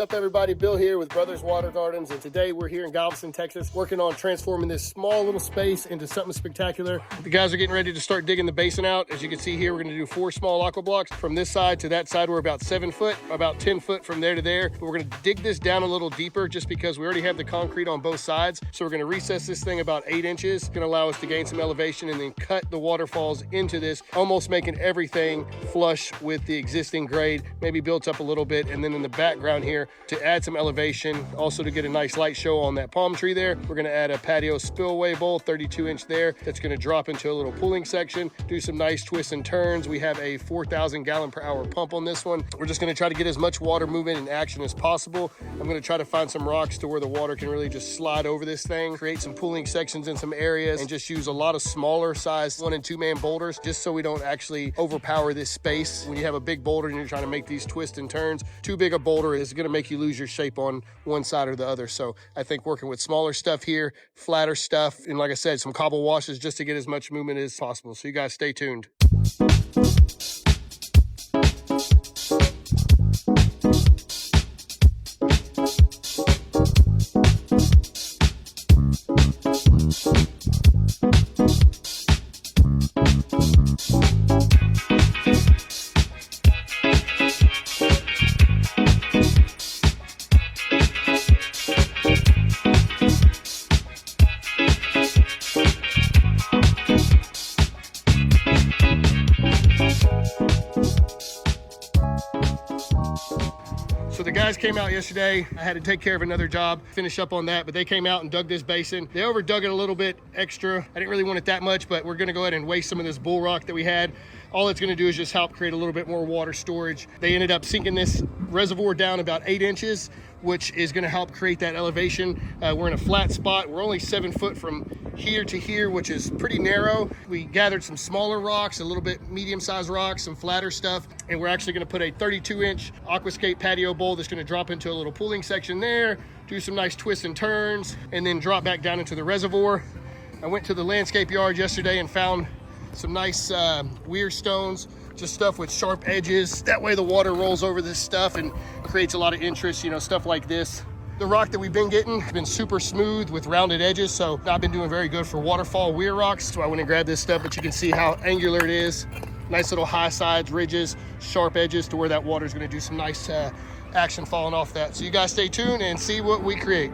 up, everybody? Bill here with Brothers Water Gardens, and today we're here in Galveston, Texas, working on transforming this small little space into something spectacular. The guys are getting ready to start digging the basin out. As you can see here, we're going to do 4 small aqua blocks. From this side to that side, we're about 7 foot, about 10 foot from there to there. But we're going to dig this down a little deeper just because we already have the concrete on both sides. So we're going to recess this thing about 8 inches. It's going to allow us to gain some elevation and then cut the waterfalls into this, almost making everything flush with the existing grade, maybe built up a little bit. And then in the background here, to add some elevation, also to get a nice light show on that palm tree there, we're going to add a patio spillway bowl, 32 inch there, that's going to drop into a little pooling section, do some nice twists and turns. We have a 4,000 gallon per hour pump on this one. We're just going to try to get as much water movement and action as possible. I'm going to try to find some rocks to where the water can really just slide over this thing, create some pooling sections in some areas, and just use a lot of smaller size 1 and 2 man boulders, just so we don't actually overpower this space. When you have a big boulder and you're trying to make these twists and turns, too big a boulder is going to make you lose your shape on one side or the other. So I think working with smaller stuff here, flatter stuff, and like I said, some cobble washes just to get as much movement as possible. So you guys stay tuned. So the guys came out yesterday. I had to take care of another job, finish up on that, but they came out and dug this basin. They overdug it a little bit extra. I didn't really want it that much, but we're gonna go ahead and waste some of this bull rock that we had. All it's gonna do is just help create a little bit more water storage. They ended up sinking this reservoir down about 8 inches, which is gonna help create that elevation. We're in a flat spot. We're only 7 foot from here to here, which is pretty narrow. We gathered some smaller rocks, a little bit medium-sized rocks, some flatter stuff, and we're actually gonna put a 32-inch Aquascape patio bowl that's gonna drop into a little pooling section there, do some nice twists and turns, and then drop back down into the reservoir. I went to the landscape yard yesterday and found some nice weird stones, just stuff with sharp edges. That way the water rolls over this stuff and creates a lot of interest, you know, stuff like this. The rock that we've been getting has been super smooth with rounded edges, so I've been doing very good for waterfall weir rocks. So I went and grabbed this stuff, but you can see how angular it is. Nice little high sides, ridges, sharp edges to where that water is going to do some nice action falling off that. So you guys stay tuned and see what we create.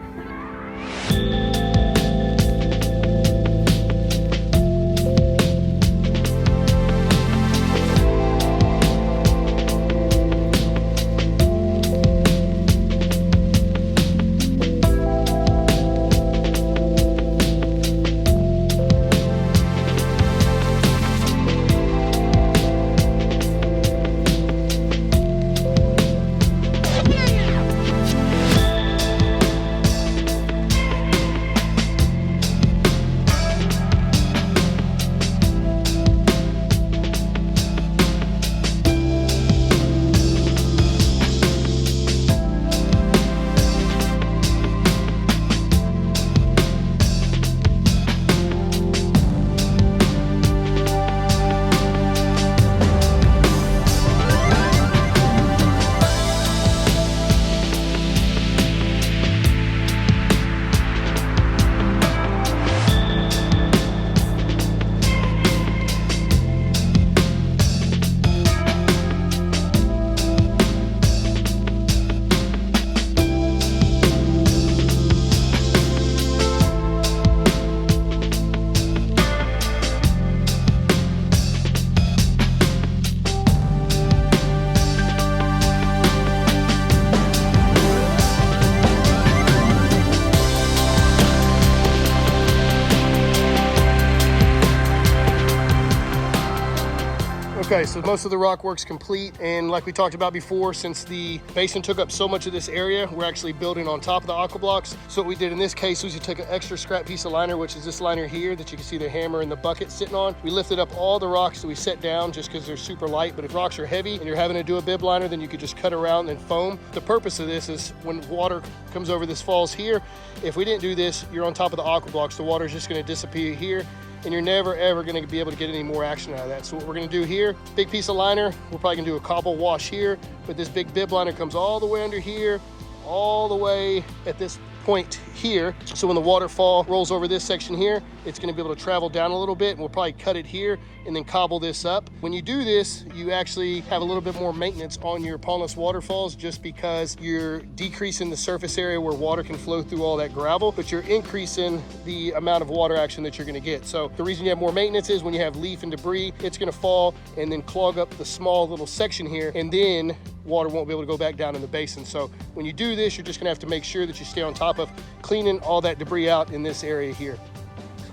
Okay, so most of the rock work's complete, and like we talked about before, since the basin took up so much of this area, we're actually building on top of the aqua blocks. So what we did in this case was we took an extra scrap piece of liner, which is this liner here that you can see the hammer and the bucket sitting on. We lifted up all the rocks that we set down just because they're super light, but if rocks are heavy and you're having to do a bib liner, then you could just cut around and foam. The purpose of this is when water comes over this falls here, if we didn't do this, you're on top of the aqua blocks, the water is just going to disappear here, and you're never ever going to be able to get any more action out of that. So what we're going to do here, big piece of liner, we're probably going to do a cobble wash here, but this big bib liner comes all the way under here, all the way at this point here. So when the waterfall rolls over this section here, it's going to be able to travel down a little bit, and we'll probably cut it here and then cobble this up. When you do this, you actually have a little bit more maintenance on your pondless waterfalls, just because you're decreasing the surface area where water can flow through all that gravel, but you're increasing the amount of water action that you're going to get. So the reason you have more maintenance is when you have leaf and debris, it's going to fall and then clog up the small little section here, and then water won't be able to go back down in the basin. So when you do this, you're just gonna have to make sure that you stay on top of cleaning all that debris out in this area here.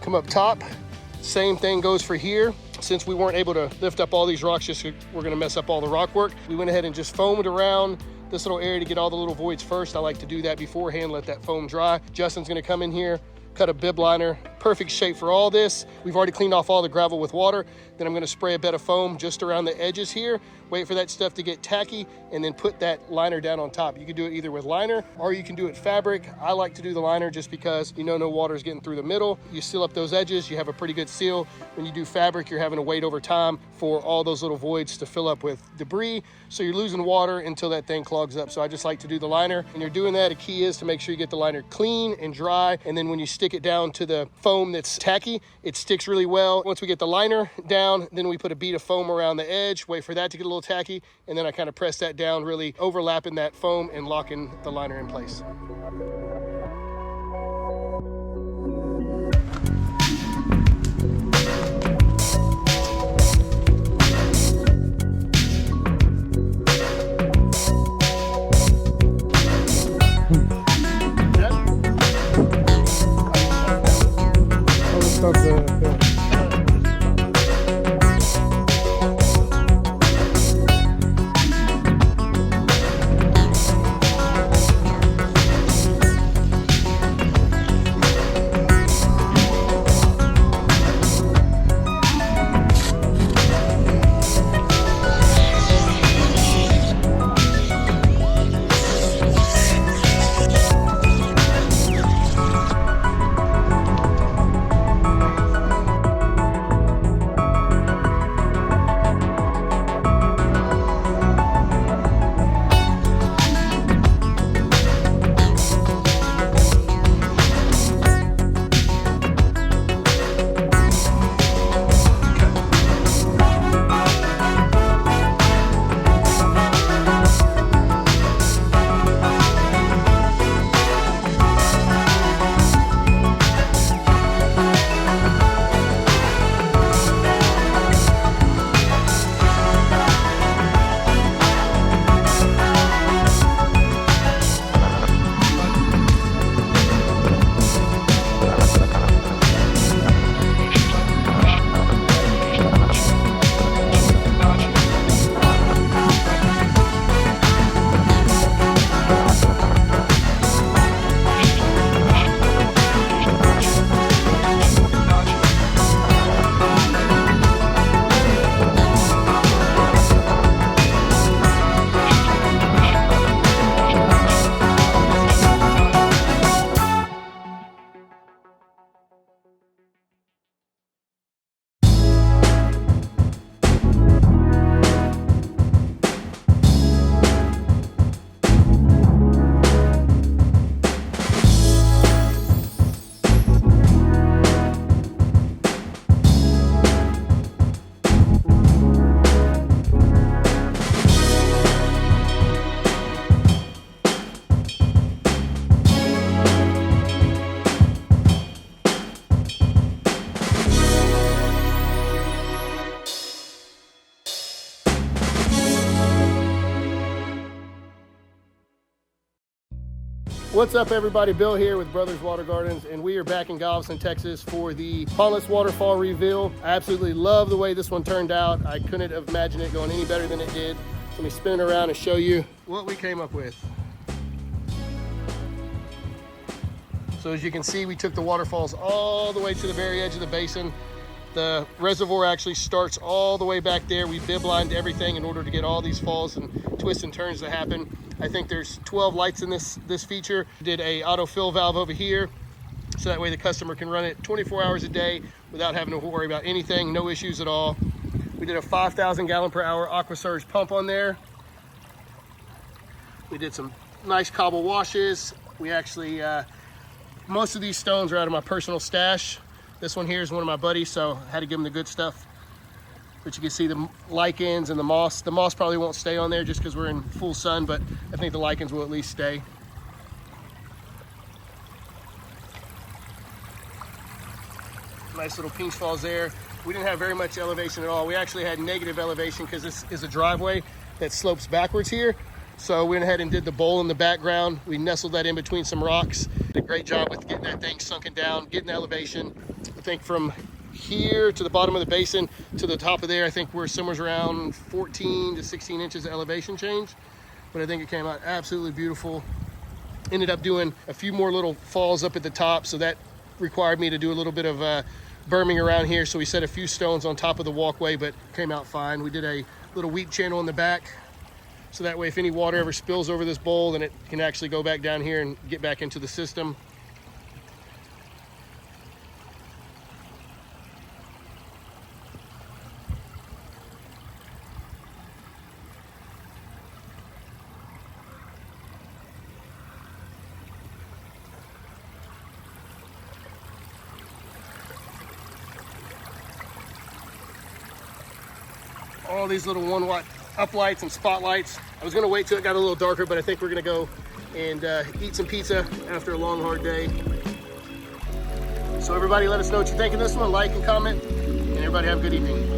Come up top, same thing goes for here. Since we weren't able to lift up all these rocks, we're gonna mess up all the rock work, we went ahead and just foamed around this little area to get all the little voids first. I like to do that beforehand, let that foam dry. Justin's gonna come in here, cut a bib liner, perfect shape for all this. We've already cleaned off all the gravel with water. Then I'm gonna spray a bed of foam just around the edges here, wait for that stuff to get tacky, and then put that liner down on top. You can do it either with liner or you can do it fabric. I like to do the liner just because you know no water is getting through the middle. You seal up those edges, you have a pretty good seal. When you do fabric, you're having to wait over time for all those little voids to fill up with debris. So you're losing water until that thing clogs up. So I just like to do the liner. And you're doing that, a key is to make sure you get the liner clean and dry. And then when you stick it down to the foam that's tacky, it sticks really well. Once we get the liner down, then we put a bead of foam around the edge, wait for that to get a little tacky, and then I kind of press that down, really overlapping that foam and locking the liner in place. What's up, everybody? Bill here with Brothers Water Gardens, and we are back in Galveston, Texas for the pondless waterfall reveal. I absolutely love the way this one turned out. I couldn't have imagined it going any better than it did. Let me spin it around and show you what we came up with. So as you can see, we took the waterfalls all the way to the very edge of the basin. The reservoir actually starts all the way back there. We bib lined everything in order to get all these falls and twists and turns to happen. I think there's 12 lights in this feature. Did a autofill valve over here, so that way the customer can run it 24 hours a day without having to worry about anything, no issues at all. We did a 5,000 gallon per hour Aquascape pump on there. We did some nice cobble washes. We actually, most of these stones are out of my personal stash. This one here is one of my buddies, so I had to give him the good stuff. But you can see the lichens and the moss. The moss probably won't stay on there just because we're in full sun, but I think the lichens will at least stay. Nice little pinch falls there. We didn't have very much elevation at all. We actually had negative elevation because this is a driveway that slopes backwards here. So we went ahead and did the bowl in the background. We nestled that in between some rocks. Did a great job with getting that thing sunken down, getting elevation. I think from here to the bottom of the basin to the top of there, I think we're somewhere around 14 to 16 inches of elevation change. But I think it came out absolutely beautiful. Ended up doing a few more little falls up at the top, so that required me to do a little bit of berming around here. So we set a few stones on top of the walkway, but came out fine. We did a little weep channel in the back, so that way if any water ever spills over this bowl, then it can actually go back down here and get back into the system. All these little 1 watt uplights and spotlights. I was gonna wait till it got a little darker, but I think we're gonna go and eat some pizza after a long, hard day. So everybody let us know what you think of this one, like and comment, and everybody have a good evening.